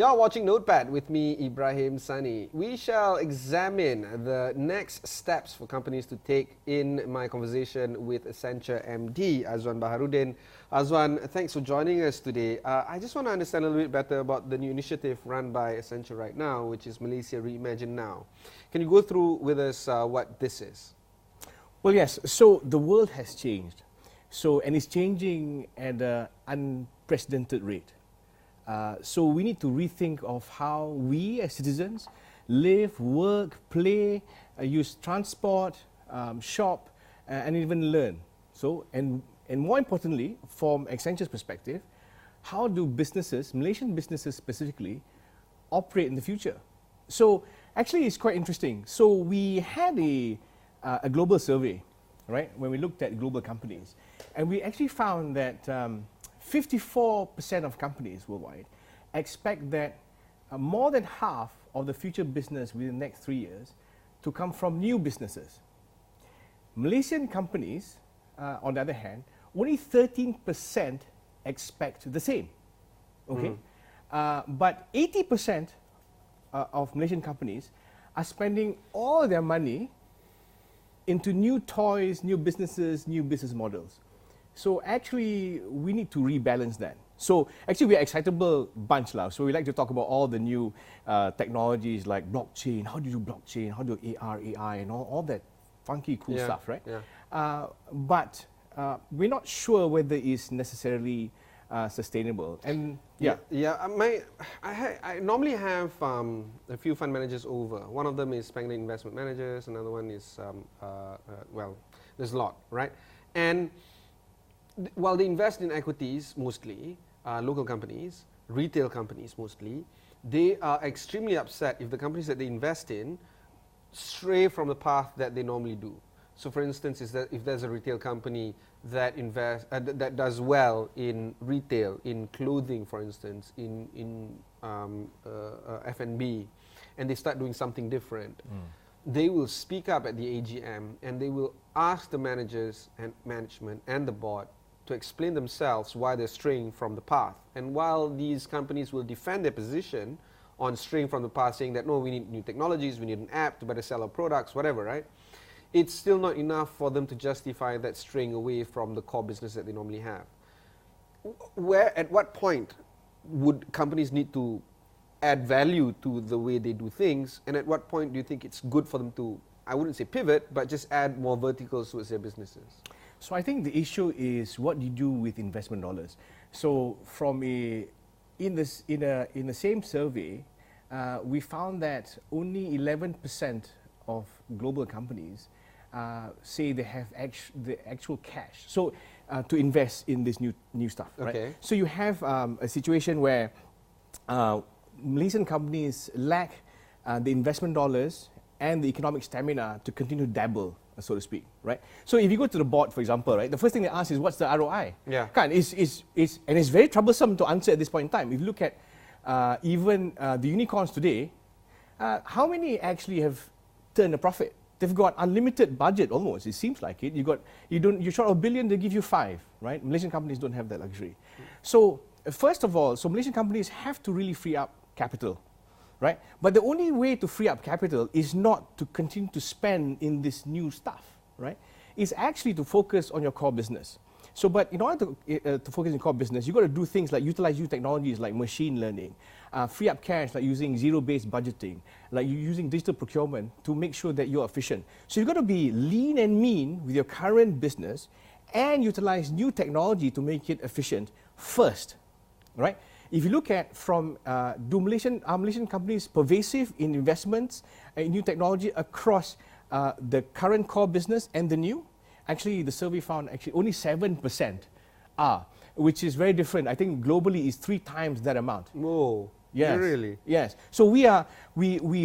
You're watching Notepad with me, Ibrahim Sani. We shall examine the next steps for companies to take in my conversation with Accenture MD, Azwan Baharuddin. Azwan, thanks for joining us today. I just want to understand a little bit better about the new initiative run by Accenture right now, which is Malaysia Reimagine Now. Can you go through with us what this is? Well, yes. So the world has changed. And it's changing at an unprecedented rate. So we need to rethink of how we as citizens live, work, play, use transport, shop, and even learn. And more importantly, from Accenture's perspective, how do businesses, Malaysian businesses specifically, operate in the future? So actually it's quite interesting. So we had a global survey, right, when we looked at global companies, and we actually found that 54% of companies worldwide expect that more than half of the future business within the next 3 years to come from new businesses. Malaysian companies, on the other hand, only 13% expect the same. Okay, but 80% of Malaysian companies are spending all their money into new toys, new businesses, new business models. So actually, we need to rebalance that. So actually, we're an excitable bunch now. So we like to talk about all the new technologies like blockchain. How do you do blockchain? How do AR, AI, and all that funky, cool stuff, right? Yeah. But we're not sure whether it's necessarily sustainable. And I normally have a few fund managers over. One of them is Penguin Investment Managers. Another one is well, there's a lot, right? And while they invest in equities mostly, local companies, retail companies mostly, they are extremely upset if the companies that they invest in stray from the path that they normally do. So for instance, if there's a retail company that that does well in retail, in clothing for instance, in F&B, and they start doing something different, they will speak up at the AGM and they will ask the managers and management and the board to explain themselves why they're straying from the path. And while these companies will defend their position on straying from the path, saying that no, we need new technologies, we need an app to better sell our products, whatever, right? It's still not enough for them to justify that straying away from the core business that they normally have. At what point would companies need to add value to the way they do things, and at what point do you think it's good for them to, I wouldn't say pivot, but just add more verticals towards their businesses? So I think the issue is what you do with investment dollars. So in the same survey, we found that only 11% of global companies say they have the actual cash to invest in this new stuff. Okay. Right? So you have a situation where Malaysian companies lack the investment dollars and the economic stamina to continue to dabble, so to speak, right? So if you go to the board, for example, right, the first thing they ask is what's the ROI? Yeah. And it's very troublesome to answer at this point in time. If you look at even the unicorns today, how many actually have turned a profit? They've got unlimited budget almost. It seems like it. You're short of $1 billion, they give you 5, right? Malaysian companies don't have that luxury. So first of all, Malaysian companies have to really free up capital. Right? But the only way to free up capital is not to continue to spend in this new stuff, right? It's actually to focus on your core business. So, but in order to focus on core business, you've got to do things like utilize new technologies like machine learning, free up cash like using zero-based budgeting, like using digital procurement to make sure that you're efficient. So you've got to be lean and mean with your current business and utilize new technology to make it efficient first, right? If you look at from, are Malaysian companies pervasive in investments in new technology across the current core business and the new? Actually, the survey found only 7% are, which is very different. I think globally is 3 times that amount. Whoa, yes. Really? Yes. So we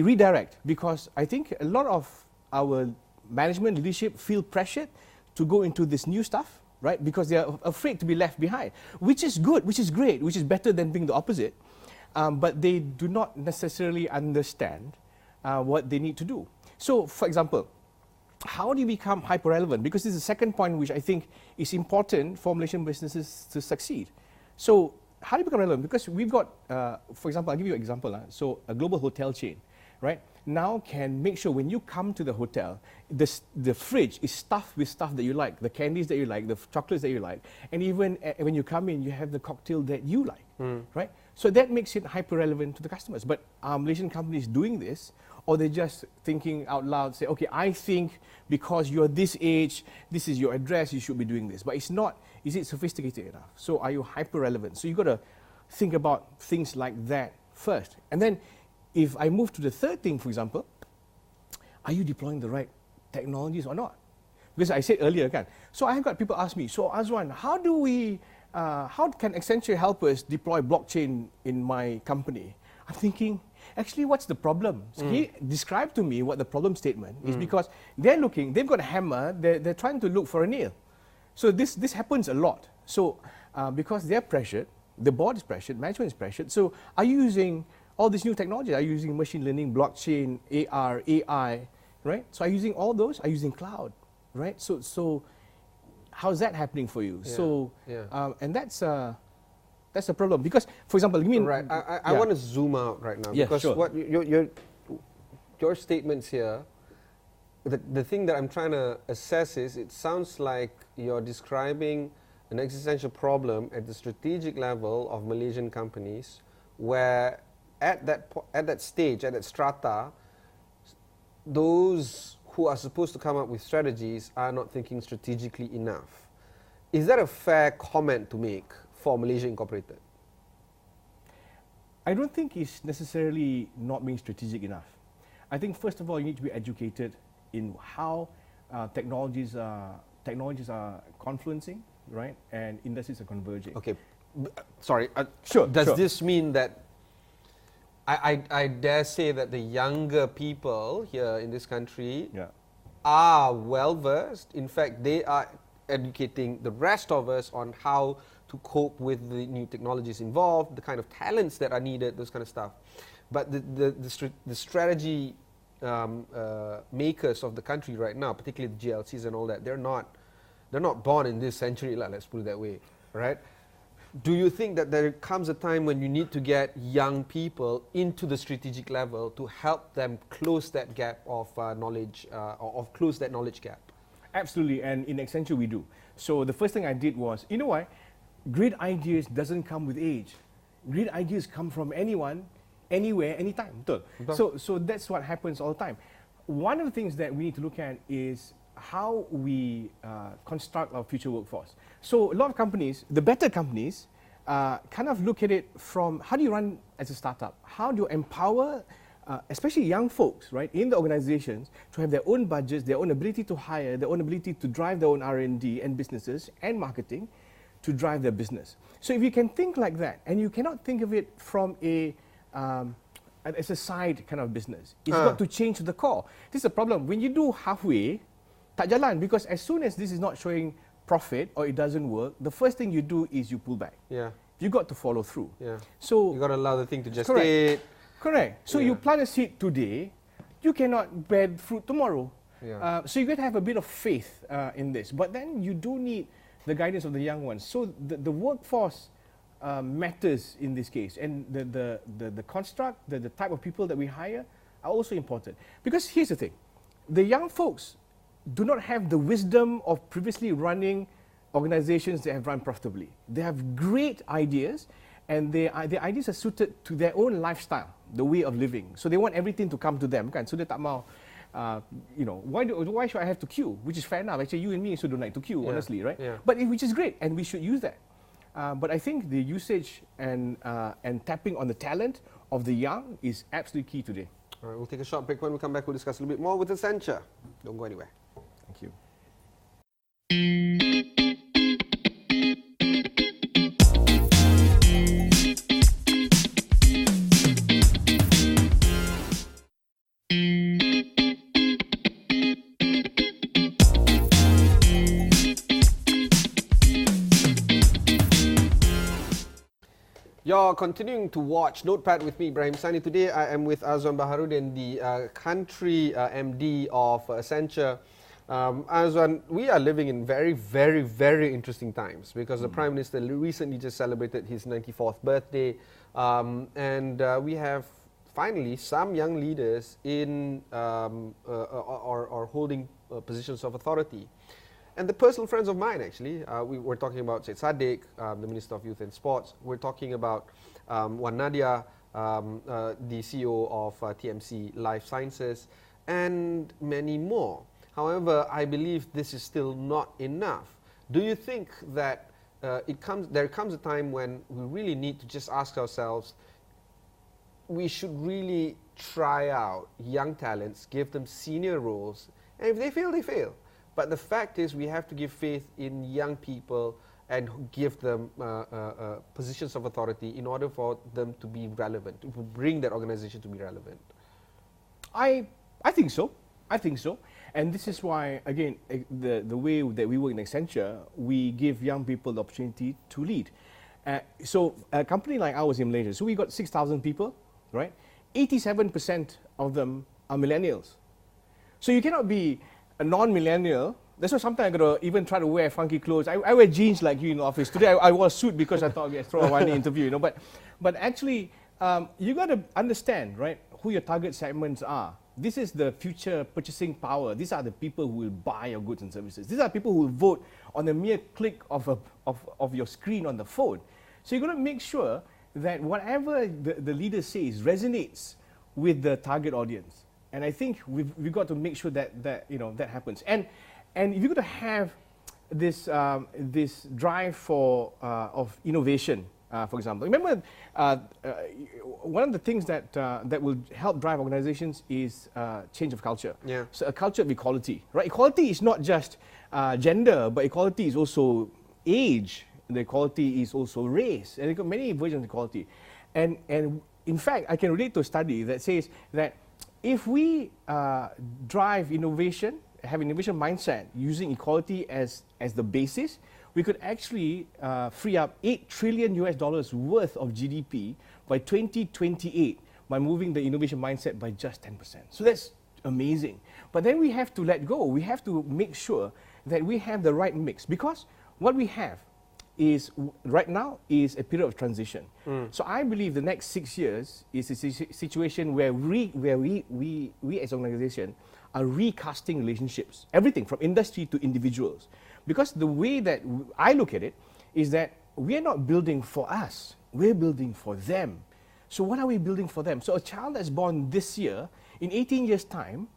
redirect because I think a lot of our management leadership feel pressured to go into this new stuff, right? Because they are afraid to be left behind, which is good, which is great, which is better than being the opposite. But they do not necessarily understand what they need to do. So, for example, how do you become hyper-relevant? Because this is the second point which I think is important for Malaysian businesses to succeed. So, how do you become relevant? Because we've got, for example, I'll give you an example. So a global hotel chain, right, now can make sure when you come to the hotel, the fridge is stuffed with stuff that you like, the candies that you like, the chocolates that you like, and even when you come in, you have the cocktail that you like, right? So that makes it hyper-relevant to the customers. But are Malaysian companies doing this, or they're just thinking out loud, say, okay, I think because you're this age, this is your address, you should be doing this. But it's not, is it sophisticated enough? So are you hyper-relevant? So you've got to think about things like that first. And then if I move to the third thing, for example, are you deploying the right technologies or not? Because I said earlier, so I have got people ask me, so Azwan, how can Accenture help us deploy blockchain in my company? I'm thinking, actually, what's the problem? So he described to me what the problem statement is, because they've got a hammer, they're trying to look for a nail. So this happens a lot. So because they're pressured, the board is pressured, management is pressured. So are you using all these new technologies? Are you using machine learning, blockchain, AR, AI, right? So are you using all those? Are you using cloud, right? So how's that happening for you? Yeah. So Yeah. and that's a problem, because, for example, you mean Right. I want to zoom out right now, Yeah, because sure. what your statements here, the thing that I'm trying to assess is, it sounds like you're describing an existential problem at the strategic level of Malaysian companies, where at that stage, at that strata, those who are supposed to come up with strategies are not thinking strategically enough. Is that a fair comment to make for Malaysia Incorporated? I don't think it's necessarily not being strategic enough. I think, first of all, you need to be educated in how technologies are confluencing, right, and industries are converging. Okay, sorry. Sure. Does this mean that I dare say that the younger people here in this country are well versed? In fact, they are educating the rest of us on how to cope with the new technologies involved, the kind of talents that are needed, those kind of stuff. But the strategy makers of the country right now, particularly the GLCs and all that, they're not born in this century, let's put it that way, right? Do you think that there comes a time when you need to get young people into the strategic level to help them close that gap of knowledge, or close that knowledge gap? Absolutely, and in Accenture we do. So the first thing I did was, you know what? Great ideas doesn't come with age. Great ideas come from anyone, anywhere, anytime. So that's what happens all the time. One of the things that we need to look at is how we construct our future workforce. So a lot of companies, the better companies, kind of look at it from, how do you run as a startup? How do you empower, especially young folks, right, in the organizations, to have their own budgets, their own ability to hire, their own ability to drive their own R&D and businesses and marketing to drive their business. So if you can think like that, and you cannot think of it from as a side kind of business, it's got to change to the core. This is a problem. When you do halfway, tak jalan, because as soon as this is not showing profit or it doesn't work, the first thing you do is you pull back. Yeah. You got to follow through. Yeah. So you got to allow the thing to gestate. Correct. So you plant a seed today, you cannot bear fruit tomorrow. Yeah. So you got to have a bit of faith in this. But then you do need the guidance of the young ones. So the workforce matters in this case, and the construct, the type of people that we hire are also important. Because here's the thing, the young folks do not have the wisdom of previously running organizations that have run profitably. They have great ideas, and their ideas are suited to their own lifestyle, the way of living. So they want everything to come to them, kan? So they tak mau, why should I have to queue? Which is fair enough. Actually, you and me also don't like to queue, honestly, right? Yeah. But which is great, and we should use that. But I think the usage and tapping on the talent of the young is absolutely key today. All right, we'll take a short break. When we come back, we'll discuss a little bit more with Accenture. Don't go anywhere. Thank you. You're continuing to watch Notepad with me, Ibrahim Sani. Today I am with Azwan Baharuddin, the country MD of Accenture. Azwan, we are living in very, very, very interesting times because the Prime Minister recently just celebrated his 94th birthday, and we have finally some young leaders in or holding positions of authority. And the personal friends of mine, actually, we were talking about Syed Saddiq, the Minister of Youth and Sports. We're talking about Wan Nadia, the CEO of TMC Life Sciences, and many more. However, I believe this is still not enough. Do you think that there comes a time when we really need to just ask ourselves, we should really try out young talents, give them senior roles, and if they fail, they fail. But the fact is we have to give faith in young people and give them positions of authority in order for them to be relevant, to bring that organization to be relevant. I think so. I think so. And this is why, again, the way that we work in Accenture, we give young people the opportunity to lead. So a company like ours in Malaysia, so we got 6,000 people, right? 87% of them are millennials. So you cannot be a non-millennial. That's why sometimes I gotta even try to wear funky clothes. I wear jeans like you in the office. Today I wore a suit because I thought I'd throw a one interview, you know. But actually, you gotta understand, right, who your target segments are. This is the future purchasing power. These are the people who will buy your goods and services. These are people who will vote on a mere click of your screen on the phone. So you've got to make sure that whatever the leader says resonates with the target audience. And I think we've got to make sure that that happens. And if you're going to have this drive for of innovation, for example, remember one of the things that will help drive organizations is change of culture. Yeah. So a culture of equality, right? Equality is not just gender, but equality is also age. The equality is also race, and you've got many versions of equality. And in fact, I can relate to a study that says that if we drive innovation, have an innovation mindset using equality as the basis, we could actually free up $8 trillion worth of GDP by 2028 by moving the innovation mindset by just 10%. So that's amazing. But then we have to let go. We have to make sure that we have the right mix, because what we have is right now is a period of transition. So I believe the next 6 years is a situation where we as an organization are recasting relationships, everything from industry to individuals. Because the way that I look at it is that we are not building for us, we're building for them. So what are we building for them? So a child that's born this year, in 18 years' time,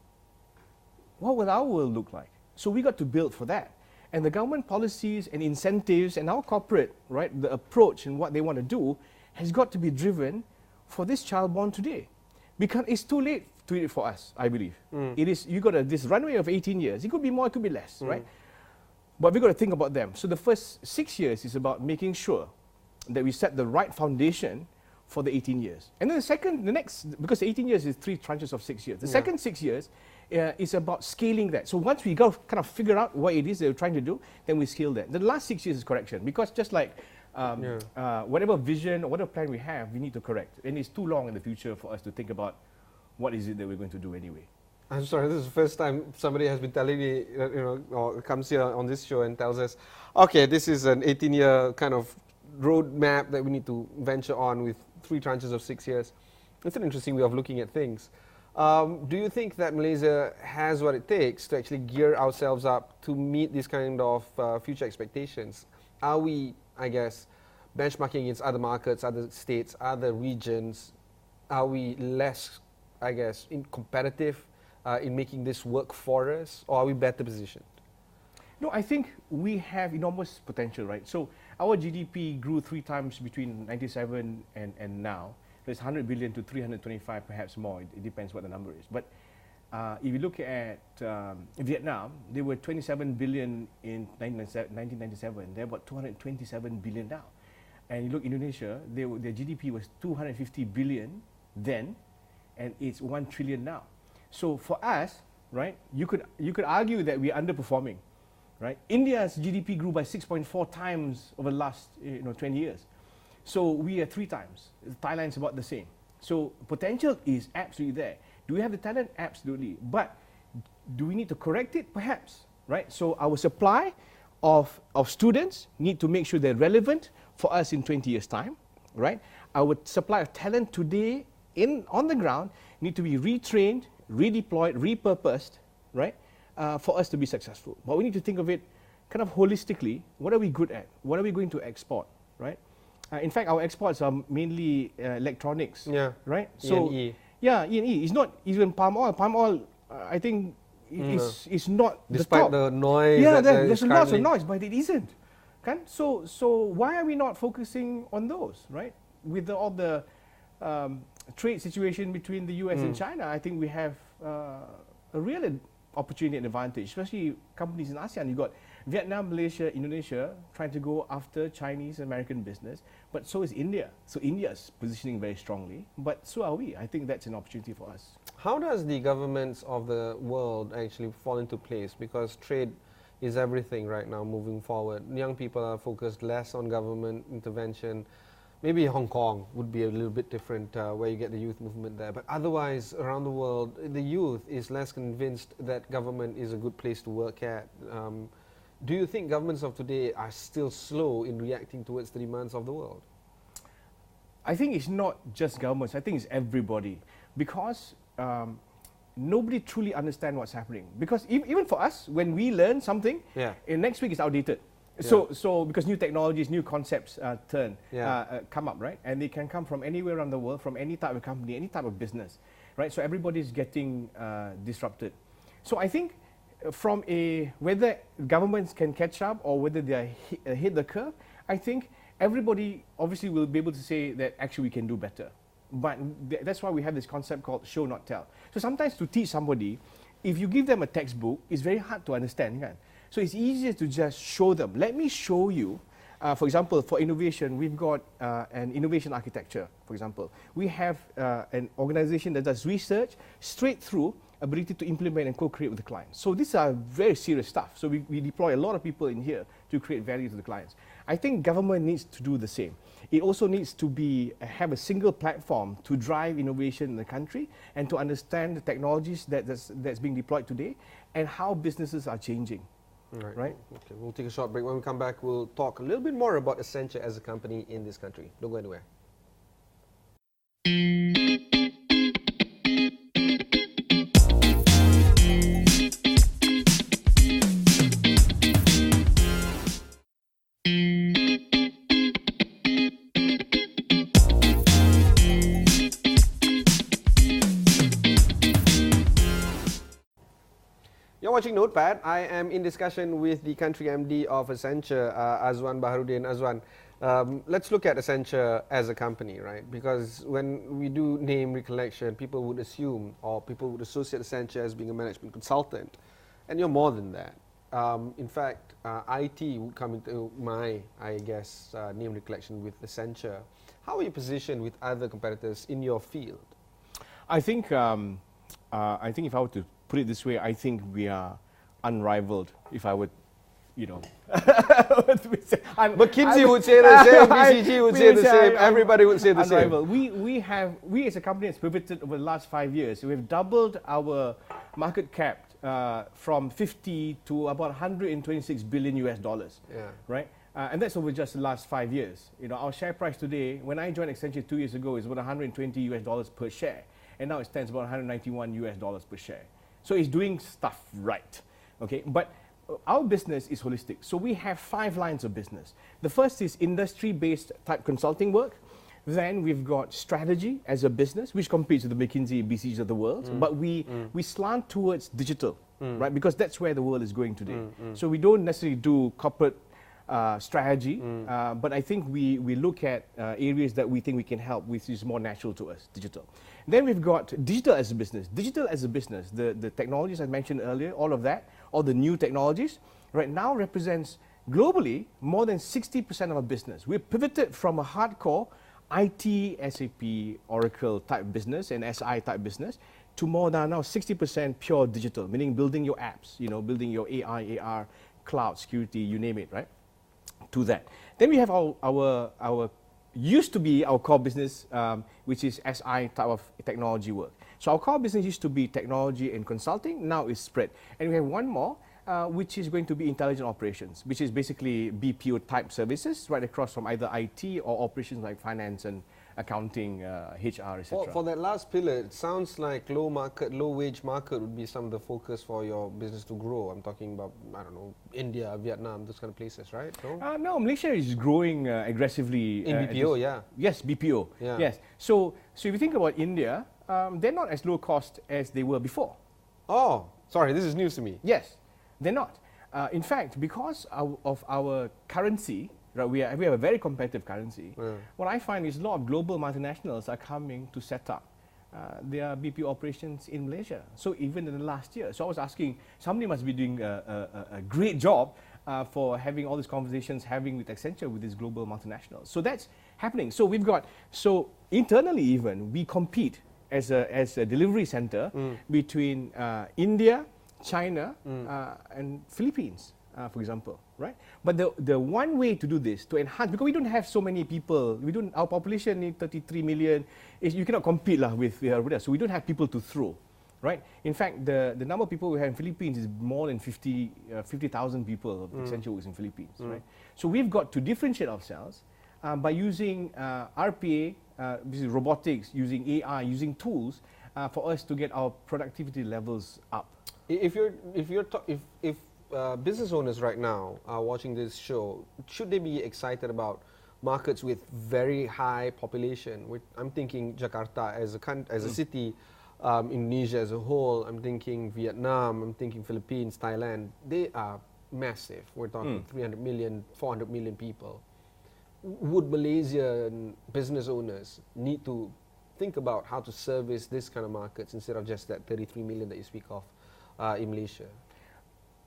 what will our world look like? So we got to build for that. And the government policies and incentives and our corporate, right, the approach and what they want to do has got to be driven for this child born today. Because it's too late to do it for us, I believe. It is, you got this runway of 18 years. It could be more, it could be less, right? But we've got to think about them. So the first 6 years is about making sure that we set the right foundation for the 18 years. And then the next, because 18 years is 3 tranches of 6 years. The second 6 years is about scaling that. So once we kind of figure out what it is they're trying to do, then we scale that. The last 6 years is correction, because just like whatever vision or whatever plan we have, we need to correct. And it's too long in the future for us to think about what is it that we're going to do anyway. I'm sorry, this is the first time somebody has been telling me, or comes here on this show and tells us, okay, this is an 18-year kind of roadmap that we need to venture on with 3 tranches of 6 years. It's an interesting way of looking at things. Do you think that Malaysia has what it takes to actually gear ourselves up to meet these kind of future expectations? Are we, I guess, benchmarking against other markets, other states, other regions? Are we less, I guess, competitive in making this work for us, or are we better positioned? No, I think we have enormous potential, right? So our GDP grew 3 times between 97 and now. There's 100 billion to 325, perhaps more. It depends what the number is. But if you look at Vietnam, they were 27 billion in 1997. They're about 227 billion now. And you look Indonesia, their GDP was 250 billion then, and it's 1 trillion now. So for us, right, you could argue that we're underperforming, right? India's GDP grew by 6.4 times over the last 20 years. So we are 3 times. Thailand's about the same. So potential is absolutely there. Do we have the talent? Absolutely. But Do we need to correct it? Perhaps, right? So our supply of students need to make sure they're relevant for us in 20 years' time, right? Our supply of talent today on the ground need to be retrained, redeployed, repurposed, right? For us to be successful. But we need to think of it kind of holistically. What are we good at? What are we going to export, right? In fact, our exports are mainly electronics, right? So, E&E. Yeah, E&E. It's not even palm oil. Palm oil, I think, is not despite the top. the noise. Yeah, that there's lots of noise, but it isn't. So why are we not focusing on those, right? With all the trade situation between the US and China, I think we have a real opportunity and advantage, especially companies in ASEAN. You've got Vietnam, Malaysia, Indonesia trying to go after Chinese American business, but so is India. So India is positioning very strongly, but so are we. I think that's an opportunity for us. How does the governments of the world actually fall into place? Because trade is everything right now moving forward. Young people are focused less on government intervention. Maybe Hong Kong would be a little bit different, where you get the youth movement there. But otherwise, around the world, the youth is less convinced that government is a good place to work at. Do you think governments of today are still slow in reacting towards the demands of the world? I think it's not just governments. I think it's everybody. Because nobody truly understands what's happening. Because even for us, when we learn something, next week it's outdated. So because new technologies, new concepts come up, right? And they can come from anywhere around the world, from any type of company, any type of business, right? So everybody's getting disrupted. So I think from whether governments can catch up or whether they are hit the curve, I think everybody obviously will be able to say that actually we can do better. But that's why we have this concept called show not tell. So sometimes to teach somebody, if you give them a textbook, it's very hard to understand, right? So it's easier to just show them. Let me show you. For example, for innovation, we've got an innovation architecture, for example. We have an organization that does research straight through ability to implement and co-create with the clients. So these are very serious stuff. So we deploy a lot of people in here to create value to the clients. I think government needs to do the same. It also needs to have a single platform to drive innovation in the country and to understand the technologies that's being deployed today and how businesses are changing. Right? Okay, we'll take a short break. When we come back, we'll talk a little bit more about Accenture as a company in this country. Don't go anywhere. You're watching Notepad. I am in discussion with the country MD of Accenture, Azwan Baharuddin. Azwan, let's look at Accenture as a company, right? Because when we do name recollection, people would assume or people would associate Accenture as being a management consultant. And you're more than that. In fact, IT would come into my, I guess, name recollection with Accenture. How are you positioned with other competitors in your field? I think if I were to put it this way, I think we are unrivaled. If I would, McKinsey would say the same, BCG would say the same, everybody would say the unrivaled. We as a company has pivoted over the last 5 years. We've doubled our market cap from 50 to about 126 billion US dollars. Right? And that's over just the last 5 years. Our share price today, when I joined Accenture 2 years ago, is about 120 US dollars per share. And now it stands about 191 US dollars per share. So it's doing stuff right, okay? But our business is holistic. So we have 5 lines of business. The first is industry-based type consulting work. Then we've got strategy as a business, which competes with the McKinsey, BCGs of the world. But we slant towards digital, right? Because that's where the world is going today. So we don't necessarily do corporate strategy, but I think we look at areas that we think we can help, which is more natural to us, digital. Then we've got digital as a business. Digital as a business, the technologies I mentioned earlier, all of that, all the new technologies, right now represents globally more than 60% of our business. We've pivoted from a hardcore IT, SAP, Oracle type business and SI type business to more than now 60% pure digital, meaning building your apps, building your AI, AR, cloud, security, you name it, right? To that. Then we have our used to be our core business, which is SI type of technology work. So our core business used to be technology and consulting, now it's spread. And we have one more, which is going to be intelligent operations, which is basically BPO type services right across from either IT or operations like finance and accounting, HR, etc. For that last pillar, it sounds like low wage market would be some of the focus for your business to grow. I'm talking about, I don't know, India, Vietnam, those kind of places, right? No, no, Malaysia is growing aggressively. In BPO, yeah. Yes, BPO. Yeah. Yes. So if you think about India, they're not as low cost as they were before. Oh, sorry, this is news to me. Yes, they're not. In fact, because of our currency, right, we have a very competitive currency. Yeah. What I find is a lot of global multinationals are coming to set up their BPO operations in Malaysia. So even in the last year, so I was asking, somebody must be doing a great job for having all these conversations, having with Accenture with these global multinationals. So that's happening. So we've got, so internally even, we compete as a delivery center between India, China, and Philippines, for example, right? But the one way to do this, to enhance, because we don't have so many people, our population need 33 million, you cannot compete with so we don't have people to throw, right? In fact, the number of people we have in Philippines is more than 50,000 people. Accenture works in Philippines, right? So we've got to differentiate ourselves by using RPA, robotics, using AI, using tools for us to get our productivity levels up. If business owners right now are watching this show, should they be excited about markets with very high population? I'm thinking Jakarta as a city, Indonesia as a whole, I'm thinking Vietnam, I'm thinking Philippines, Thailand. They are massive. We're talking 300 million, 400 million people. Would Malaysian business owners need to think about how to service this kind of markets instead of just that 33 million that you speak of in Malaysia?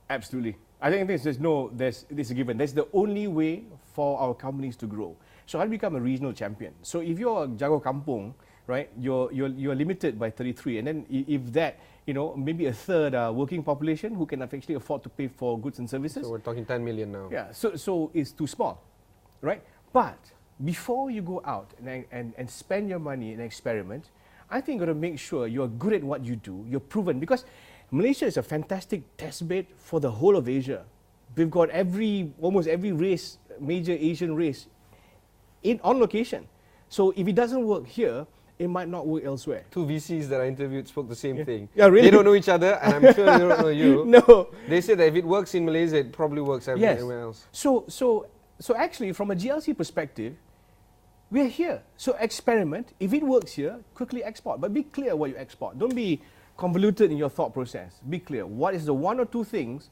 Absolutely. I think this is a given. That's the only way for our companies to grow. So how to become a regional champion? So if you're Jago Kampung, right, you're limited by 33, and then if that, maybe a third working population who can actually afford to pay for goods and services. So we're talking 10 million now. Yeah. So it's too small, right? But before you go out and spend your money and experiment, I think you got to make sure you're good at what you do. You're proven, because Malaysia is a fantastic test bed for the whole of Asia. We've got almost every race, major Asian race, on location. So if it doesn't work here, it might not work elsewhere. Two VCs that I interviewed spoke the same thing. Yeah, really? They don't know each other, and I'm sure they don't know you. No. They say that if it works in Malaysia, it probably works everywhere else. So actually, from a GLC perspective, we're here. So experiment. If it works here, quickly export. But be clear what you export. Don't be convoluted in your thought process. Be clear. What is the one or two things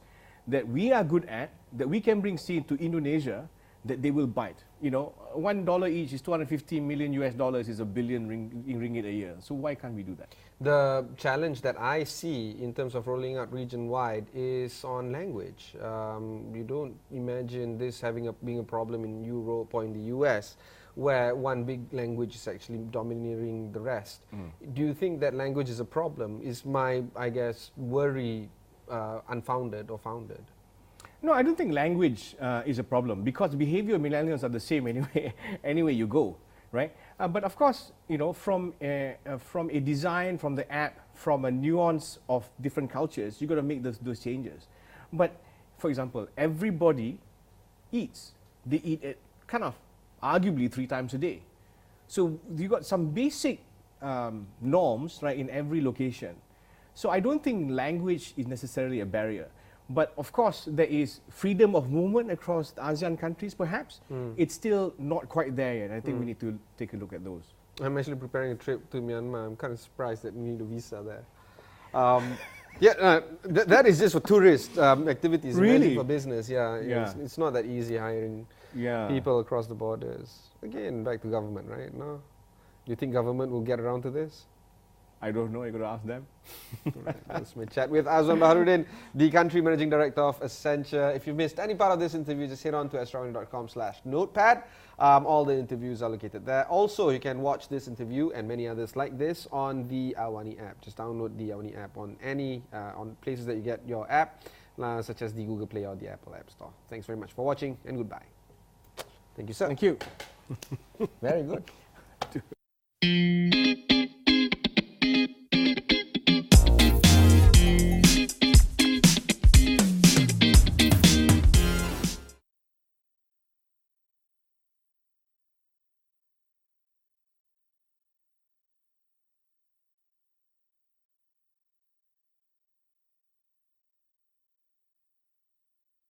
that we are good at, that we can bring seed to Indonesia, that they will bite? $1 each is $250 million US, is $1 billion ringgit a year. So why can't we do that? The challenge that I see in terms of rolling out region-wide is on language. You don't imagine this being a problem in Europe or in the US, where one big language is actually dominating the rest. Do you think that language is a problem? Is my, worry unfounded or founded? No, I don't think language is a problem, because behavior millennials are the same anyway you go, right? But of course, from a design, from the app, from a nuance of different cultures, you got to make those changes. But for example, everybody eats. They eat it kind of arguably 3 times a day. So you got some basic norms, right, in every location. So I don't think language is necessarily a barrier. But of course, there is freedom of movement across the ASEAN countries, perhaps. It's still not quite there yet. I think we need to take a look at those. I'm actually preparing a trip to Myanmar. I'm kind of surprised that we need a visa there. That is just for tourist activities. Really? Imagine for business, It's not that easy hiring people across the borders. Again, back to government, right? No? Do you think government will get around to this? I don't know, you got to ask them. Right, that's my chat with Azwan Baharuddin, the Country Managing Director of Accenture. If you missed any part of this interview, just head on to extraordinary.com/notepad. All the interviews are located there. Also, you can watch this interview and many others like this on the Awani app. Just download the Awani app on on places that you get your app, such as the Google Play or the Apple App Store. Thanks very much for watching, and goodbye. Thank you, sir. Thank you. Very good.